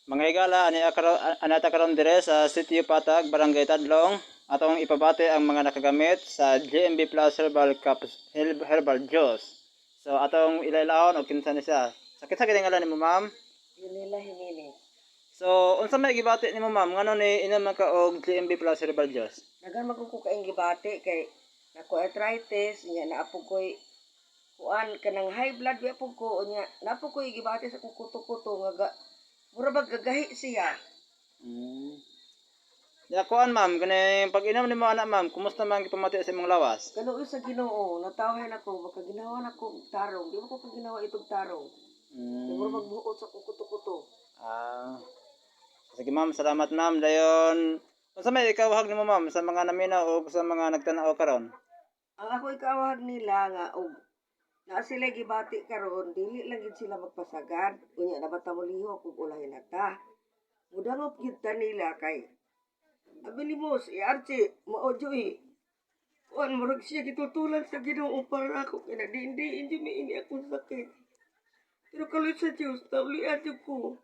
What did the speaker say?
Mga higala, anata karon dire sa Sitio Patag, Barangay Tadlong, atong ipabati ang mga nakagamit sa GMB Plus Herbal Juice. So atong ilailawon og kinsa ni siya. Sa kinsa kini ngalan nimo, ma'am? Yunila Jimenez. So unsa may gibati nimo, ma'am? Ngano ni inom ka og GMB Plus Herbal Juice? Dagan magkuko kaing gibati kay nako arthritis nya naapo koy kuan kanang high blood wa pug ko nya naapo koy gibati sa kuto-kuto nga mura bag gagahi siya. Ya kuan, ma'am, kani pag inom nimo ana, ma'am, kumusta man gipamati sa imong lawas? Kaluoy sa Ginoo natawhan ako baka ginawa nako tarong di ko ginawa itong tarong. Mura Mm. magbuot sa kuto-kuto. Ah, sige, ma'am, salamat, ma'am. Dayon, unsa may ikawahag nimo, ma'am, sa mga naminaw o sa mga nagtan-aw karon? Ang ako ikawahag nila nga og na sila gibati karon dili lang gid sila magpasagad unya nabata mo lihok ug ulahi nata. Mudangop gid ta nila kay abi ni mo si Archie maojoy. Kuan murag siya gitutulan sa Ginoo para ako kaya diin di ini akong sakit. Pero kalit sa Diyos, taulian ko.